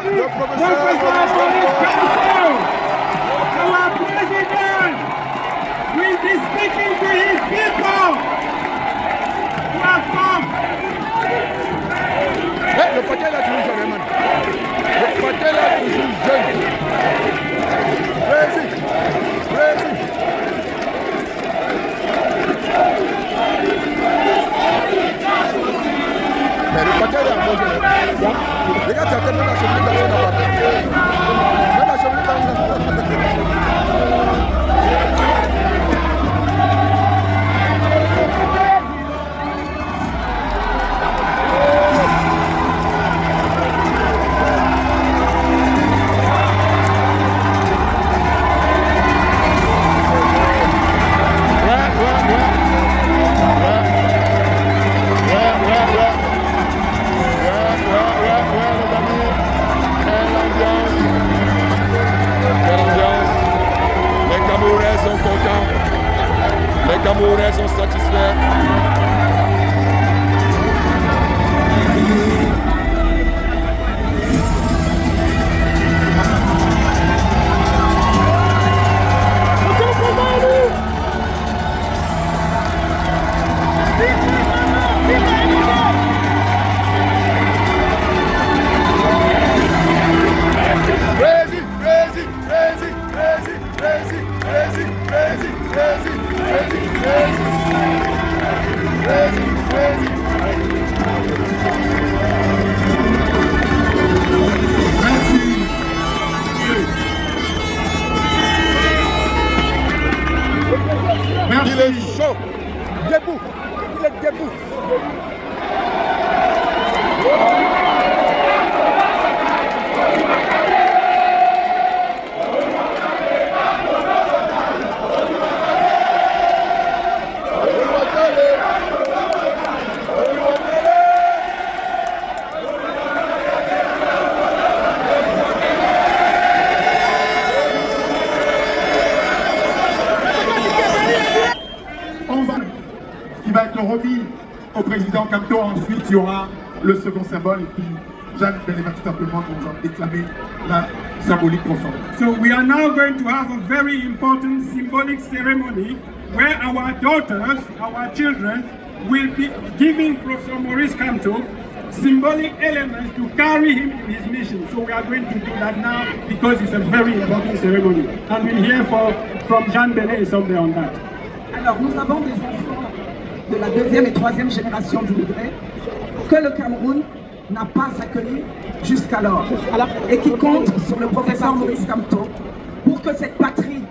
le professeur Maurice Kamto. Our president will be speaking to his people who have come. Le paquet là toujours jeune, man. Le paquet là toujours jeune. Vas-y, vas-y. Mais le paquet là, moi je les gars, tu as tellement la cheminée dans la même la cheminée dans les Camerounais sont satisfaits. Il est chaud, debout, il est debout. Qui va être remis au président Kamto. Ensuite, il y aura le second symbole et puis Jeanne Bénet va tout simplement nous en déclamer la symbolique profonde. So we are now going to have a very important symbolic ceremony where our daughters, our children, will be giving Professor Maurice Kamto symbolic elements to carry him to his mission. So we are going to do that now because it's a very important ceremony. And we'll hear from Jeanne Bénet somewhere on that. Alors nous avons des enfants de la deuxième et troisième génération d'immigrés que le Cameroun n'a pas accueillis jusqu'alors et qui comptent sur le professeur Maurice Kamto pour que cette patrie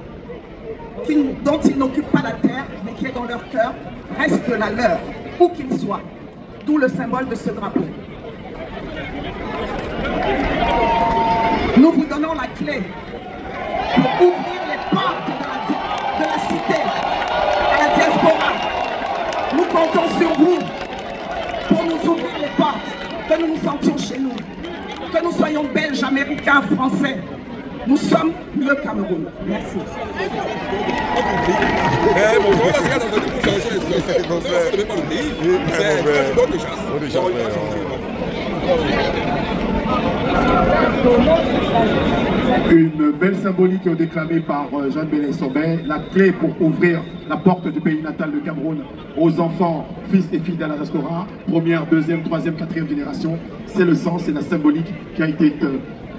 dont ils n'occupent pas la terre mais qui est dans leur cœur reste la leur, où qu'ils soient, d'où le symbole de ce drapeau. Nous vous donnons la clé pour ouvrir les portes de la cité à la diaspora. Nous comptons sur vous pour nous ouvrir les portes, que nous nous sentions chez nous, que nous soyons belges, américains, français. Nous sommes le Cameroun. Merci. Une belle symbolique déclamée par Jeanne Bénet Sommet, la clé pour ouvrir la porte du pays natal de Cameroun aux enfants, fils et filles de la diaspora, première, deuxième, troisième, quatrième génération. C'est le sens et la symbolique qui a été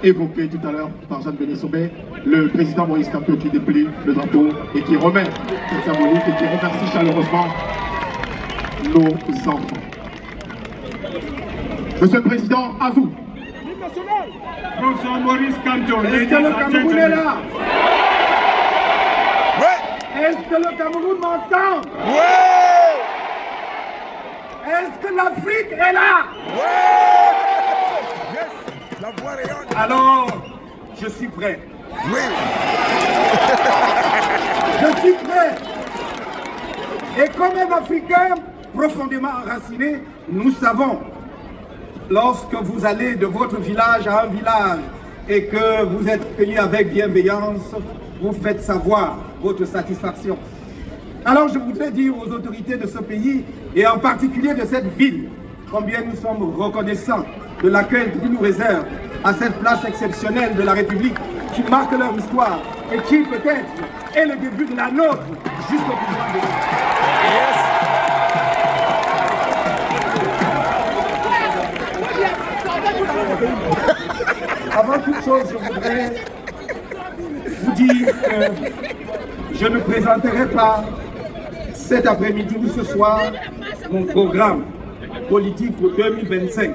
évoquée tout à l'heure par Jeanne Bénet Sommet, le président Maurice Kamto qui déplie le drapeau et qui remet cette symbolique et qui remercie chaleureusement nos enfants. Monsieur le Président, à vous. Professor Maurice Kamto, est-ce que le Cameroun est là? Oui. Est-ce que le Cameroun m'entend? Oui. Est-ce que l'Afrique est là? Oui. Yes. La voix rayonne. Alors, je suis prêt. Oui. Je suis prêt. Et comme un Africain profondément enraciné, nous savons, lorsque vous allez de votre village à un village et que vous êtes accueillis avec bienveillance, vous faites savoir votre satisfaction. Alors je voudrais dire aux autorités de ce pays, et en particulier de cette ville, combien nous sommes reconnaissants de l'accueil qu'ils nous réservent à cette place exceptionnelle de la République qui marque leur histoire et qui peut-être est le début de la nôtre jusqu'au pouvoir de l'autre. Avant toute chose, je voudrais vous dire que je ne présenterai pas cet après-midi ou ce soir mon programme politique pour 2025.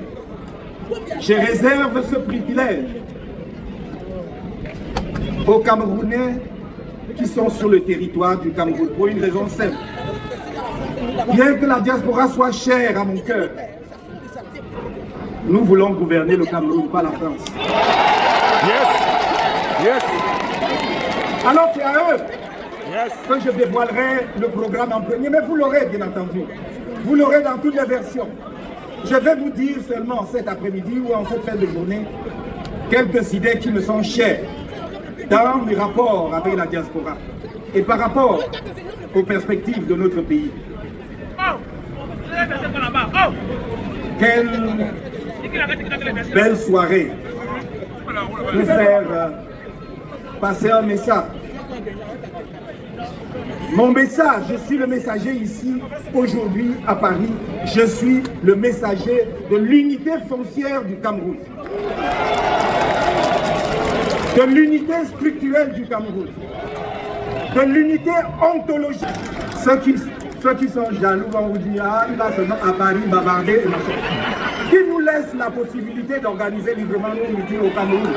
Je réserve ce privilège aux Camerounais qui sont sur le territoire du Cameroun pour une raison simple. Bien que la diaspora soit chère à mon cœur, nous voulons gouverner le Cameroun, pas la France. Yes. Alors c'est à eux que je dévoilerai le programme en premier, mais vous l'aurez bien entendu. Vous l'aurez dans toutes les versions. Je vais vous dire seulement cet après-midi ou en cette fin de journée quelques idées qui me sont chères dans mes rapports avec la diaspora et par rapport aux perspectives de notre pays. Quelle belle soirée pour faire passer un message. Mon message, je suis le messager ici, aujourd'hui à Paris, je suis le messager de l'unité foncière du Cameroun, de l'unité structurelle du Cameroun, de l'unité ontologique. Ceux qui sont jaloux vont vous dire, ah, il va seulement à Paris bavarder et machin. Qui nous laisse la possibilité d'organiser librement nos meetings au Cameroun.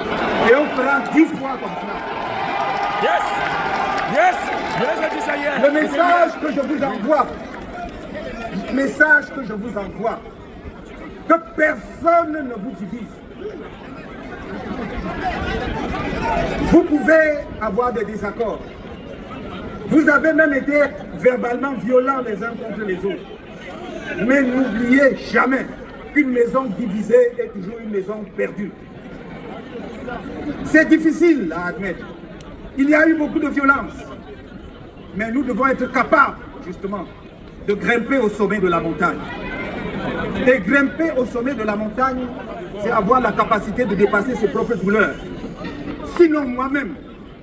Et on fera 10 fois comme ça. Le message que je vous envoie, que personne ne vous divise. Vous pouvez avoir des désaccords. Vous avez même été verbalement violents les uns contre les autres. Mais n'oubliez jamais qu'une maison divisée est toujours une maison perdue. C'est difficile à admettre. Il y a eu beaucoup de violence. Mais nous devons être capables, justement, de grimper au sommet de la montagne. Et grimper au sommet de la montagne, c'est avoir la capacité de dépasser ses propres douleurs. Sinon, moi-même,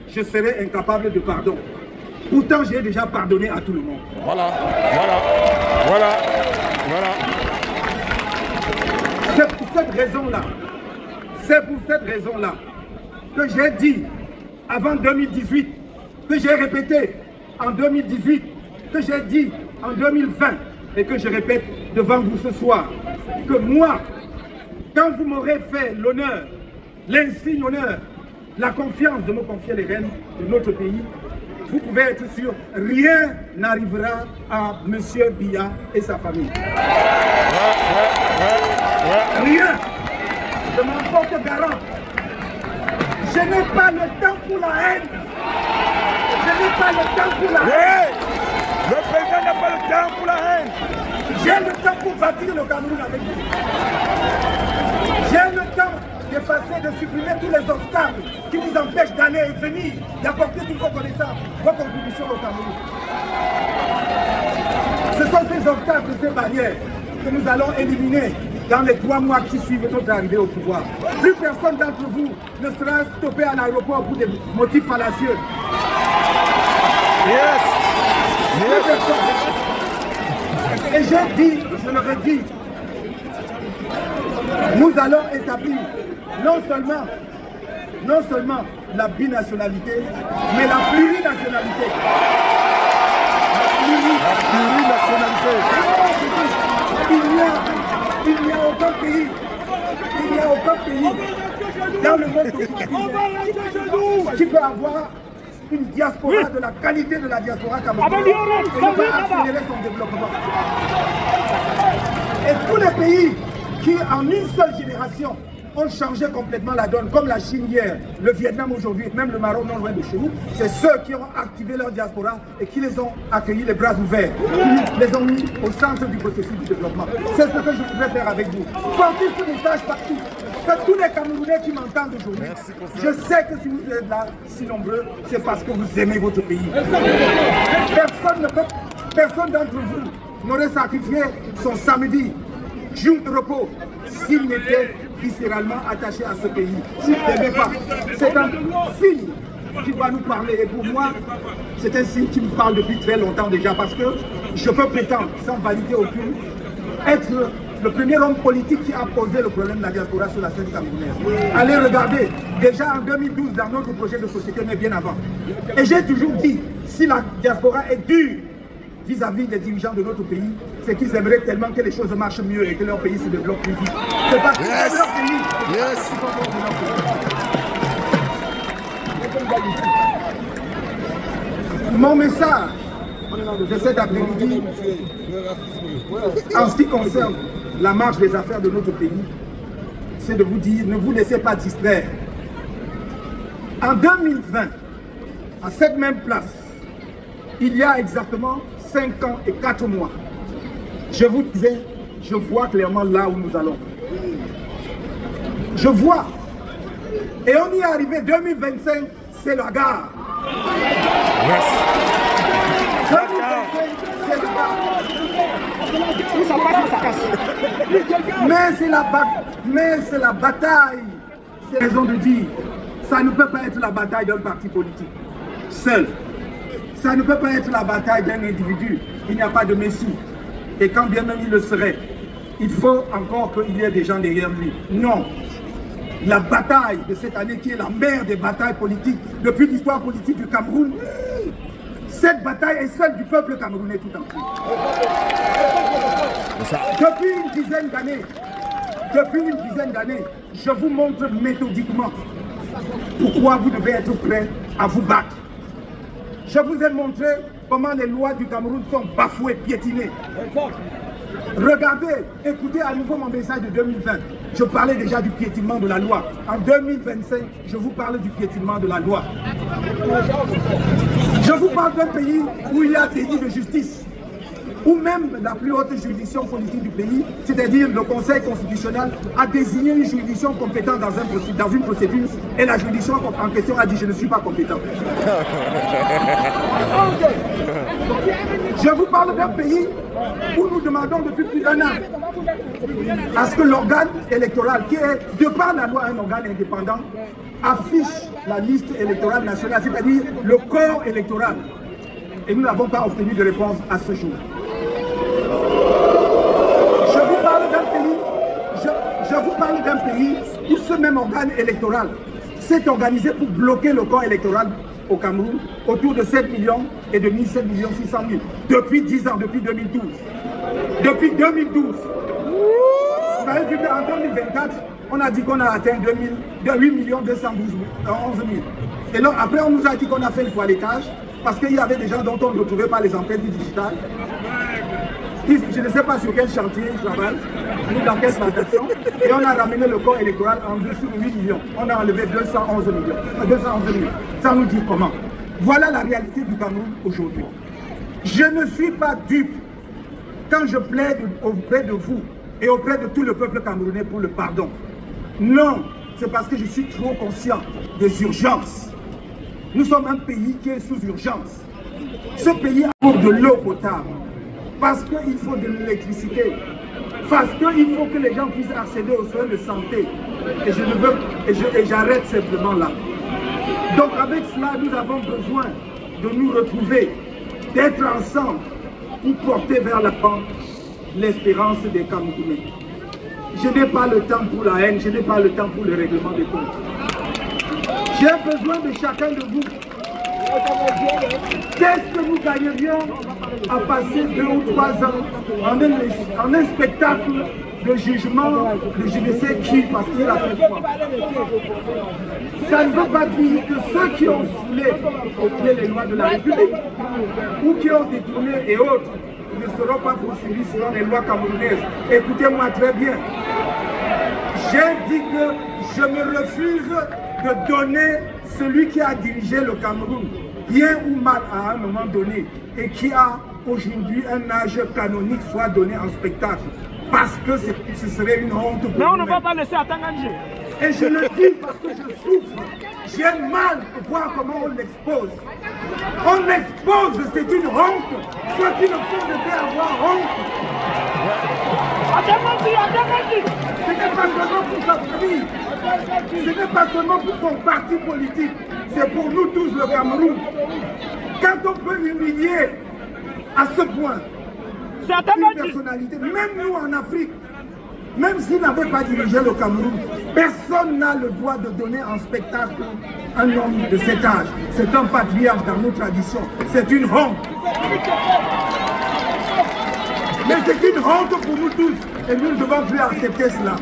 je serais incapable de pardon. Pourtant, j'ai déjà pardonné à tout le monde. Voilà. C'est pour cette raison-là que j'ai dit avant 2018, que j'ai répété en 2018, que j'ai dit en 2020 et que je répète devant vous ce soir, que moi, quand vous m'aurez fait l'honneur, l'insigne honneur, la confiance de me confier les rênes de notre pays, vous pouvez être sûr, rien n'arrivera à M. Biya et sa famille. Rien. Je m'en porte garant. Je n'ai pas le temps pour la haine. Le président n'a pas le temps pour la haine. J'ai le temps pour bâtir le Cameroun avec vous. J'ai le temps d'effacer, de supprimer tous les obstacles qui vous empêchent d'aller et venir, d'apporter toutes vos connaissances, vos contributions au Cameroun. Ce sont ces obstacles, ces barrières que nous allons éliminer dans les 3 mois qui suivent notre arrivée au pouvoir. Plus personne d'entre vous ne sera stoppé à l'aéroport pour des motifs fallacieux. Plus personne. Et j'ai dit, je le redis, nous allons établir non seulement la binationalité, mais la plurinationalité. Il n'y a aucun pays dans le monde qui peut avoir une diaspora de la qualité de la diaspora camerounaise et ne pas accélérer son développement. Et tous les pays qui, en une seule génération, ont changé complètement la donne, comme la Chine hier, le Vietnam aujourd'hui, même le Maroc non loin de chez nous, c'est ceux qui ont activé leur diaspora et qui les ont accueillis les bras ouverts, qui les ont mis au centre du processus du développement. C'est ce que je voudrais faire avec vous. Portez ce message partout. Que tous les Camerounais qui m'entendent aujourd'hui, je sais que si vous êtes là si nombreux, c'est parce que vous aimez votre pays. Personne d'entre vous n'aurait sacrifié son samedi, jour de repos, s'il n'était viscéralement attachés à ce pays. S'il ne t'aimait pas, c'est un signe qui doit nous parler. Et pour moi, c'est un signe qui me parle depuis très longtemps déjà, parce que je peux prétendre, sans validité aucune, être le premier homme politique qui a posé le problème de la diaspora sur la scène camerounaise. Allez regarder, déjà en 2012, dans notre projet de société, mais bien avant. Et j'ai toujours dit, si la diaspora est dure vis-à-vis des dirigeants de notre pays, c'est qu'ils aimeraient tellement que les choses marchent mieux et que leur pays se développe plus vite. C'est parce que leur pays. Yes. Mon message de cet après-midi, en ce qui concerne la marche des affaires de notre pays, c'est de vous dire, ne vous laissez pas distraire. En 2020, à cette même place, il y a exactement 5 ans et 4 mois, je vous disais, je vois clairement là où nous allons. Je vois. Et on y est arrivé, 2025, c'est la gare. Yes. 2025, c'est la gare. Où ça passe, ça casse. Mais c'est la bataille. C'est raison de dire, ça ne peut pas être la bataille d'un parti politique seul. Ça ne peut pas être la bataille d'un individu. Il n'y a pas de messie. Et quand bien même il le serait, il faut encore qu'il y ait des gens derrière lui. Non. La bataille de cette année, qui est la mère des batailles politiques depuis l'histoire politique du Cameroun, cette bataille est celle du peuple camerounais tout entier. Depuis une dizaine d'années, je vous montre méthodiquement pourquoi vous devez être prêts à vous battre. Je vous ai montré comment les lois du Cameroun sont bafouées, piétinées. Regardez, écoutez à nouveau mon message de 2020. Je parlais déjà du piétinement de la loi. En 2025, je vous parle du piétinement de la loi. Je vous parle d'un pays où il y a délit de justice, où même la plus haute juridiction politique du pays, c'est-à-dire le Conseil constitutionnel, a désigné une juridiction compétente dans une procédure, et la juridiction en question a dit « je ne suis pas compétent ». Je vous parle d'un pays où nous demandons depuis plus d'1 an à ce que l'organe électoral, qui est de par la loi un organe indépendant, affiche la liste électorale nationale, c'est-à-dire le corps électoral. Et nous n'avons pas obtenu de réponse à ce jour. Je vous parle d'un pays où ce même organe électoral s'est organisé pour bloquer le corps électoral au Cameroun autour de 7 millions et de 7 600 000 depuis 10 ans, depuis 2012. Depuis 2012. Vous avez vu qu'en 2024, on a dit qu'on a atteint 8 212 000. Et là, après, on nous a dit qu'on a fait le toilettage parce qu'il y avait des gens dont on ne retrouvait pas les empreintes digitales. Je ne sais pas sur quel chantier ils travaillent, ni dans quelle plantation. Et on a ramené le corps électoral en dessous de 8 millions. On a enlevé 211 000. Ça nous dit comment? Voilà la réalité du Cameroun aujourd'hui. Je ne suis pas dupe quand je plaide auprès de vous et auprès de tout le peuple camerounais pour le pardon. Non, c'est parce que je suis trop conscient des urgences. Nous sommes un pays qui est sous urgence. Ce pays a de l'eau potable, parce qu'il faut de l'électricité, parce qu'il faut que les gens puissent accéder aux soins de santé. Et je ne veux, et j'arrête simplement là. Donc avec cela, nous avons besoin de nous retrouver, d'être ensemble pour porter vers l'avant l'espérance des Camerounais. Je n'ai pas le temps pour la haine, je n'ai pas le temps pour le règlement des comptes. J'ai besoin de chacun de vous. Qu'est-ce que nous gagnerions à passer 2 ou 3 ans en un spectacle de jugement de je ne sais qui parce qu'il a fait quoi? Ça ne veut pas dire que ceux qui ont foulé au pied les lois de la République ou qui ont détourné et autres ne seront pas poursuivis selon les lois camerounaises. Écoutez-moi très bien. J'ai dit que je me refuse de donner celui qui a dirigé le Cameroun, bien ou mal à un moment donné, et qui a aujourd'hui un âge canonique, soit donné en spectacle. Parce que ce serait une honte pour nous. Mais on ne va pas laisser attendre un jeu. Et je le dis parce que je souffre. J'ai mal de voir comment on l'expose. On l'expose, c'est une honte. Ceux qui le font devaient avoir honte. Ce n'est pas seulement pour sa famille, ce n'est pas seulement pour son parti politique, c'est pour nous tous le Cameroun. Quand on peut humilier à ce point une personnalité, même nous en Afrique, même s'il n'avait pas dirigé le Cameroun, personne n'a le droit de donner en spectacle un homme de cet âge. C'est un patriarche dans nos traditions. C'est une honte. Mais c'est une honte pour nous tous. Et nous ne devons plus accepter cela.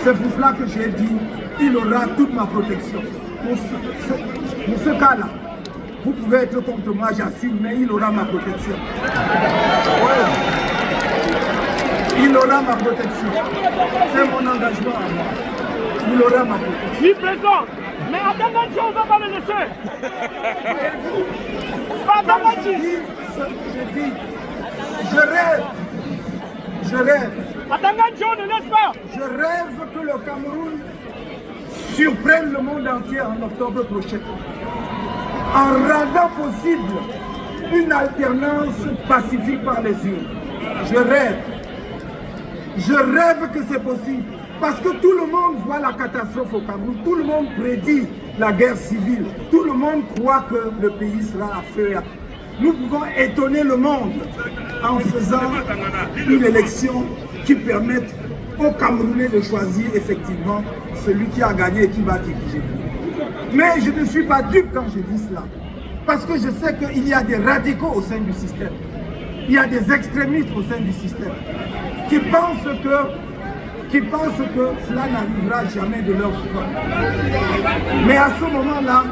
C'est pour cela que j'ai dit, il aura toute ma protection. Pour ce cas-là, vous pouvez être contre moi, j'assume, mais il aura ma protection. Il aura ma protection. C'est mon engagement à moi. Il aura ma protection. Oui, président. Mais Adanganji, on ne va pas le laisser. Pas Adanganji. Je dis, je rêve. Adanganji, on ne laisse pas. Je rêve que le Cameroun surprenne le monde entier en octobre prochain. En rendant possible une alternance pacifique par les urnes. Je rêve que c'est possible. Parce que tout le monde voit la catastrophe au Cameroun. Tout le monde prédit la guerre civile. Tout le monde croit que le pays sera à feu. Nous pouvons étonner le monde en faisant une élection qui permette aux Camerounais de choisir effectivement celui qui a gagné et qui va diriger. Mais je ne suis pas dupe quand je dis cela. Parce que je sais qu'il y a des radicaux au sein du système. Il y a des extrémistes au sein du système qui pensent que cela n'arrivera jamais de leur vivant. Mais à ce moment-là,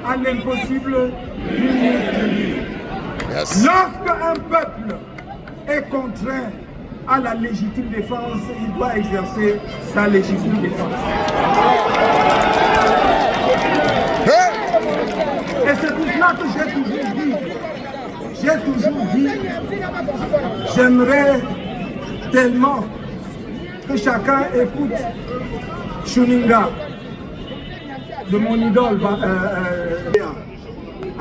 à l'impossible, lorsqu'un peuple est contraint à la légitime défense, il doit exercer sa légitime défense. Et c'est pour cela que j'ai toujours dit, j'aimerais tellement que chacun écoute Chuninga, de mon idole,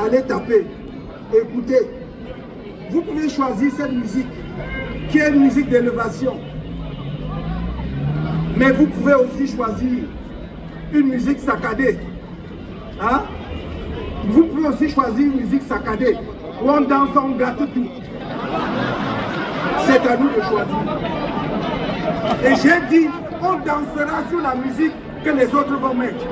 allez taper, écoutez. Vous pouvez choisir cette musique, qui est une musique d'élévation. Mais vous pouvez aussi choisir une musique saccadée. Hein? Vous pouvez aussi choisir une musique saccadée, où on danse, on gâte tout. C'est à nous de choisir. Et j'ai dit, on dansera sur la musique que les autres vont mettre.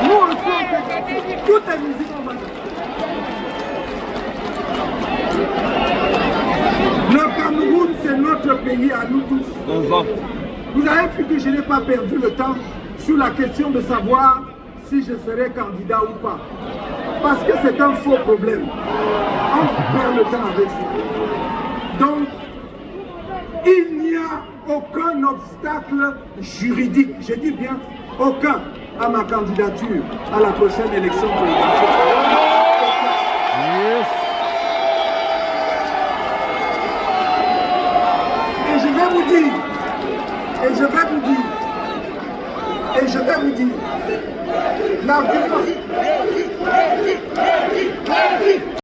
Nous aussi, on fait toutes les musiques, on va danser. Le Cameroun, c'est notre pays à nous tous. Vous avez vu que je n'ai pas perdu le temps sur la question de savoir si je serai candidat ou pas. Parce que c'est un faux problème. On perd le temps avec ça. Donc, il n'y a aucun obstacle juridique, je dis bien aucun, à ma candidature à la prochaine élection présidentielle. Yes. Et je vais vous dire, l'argument.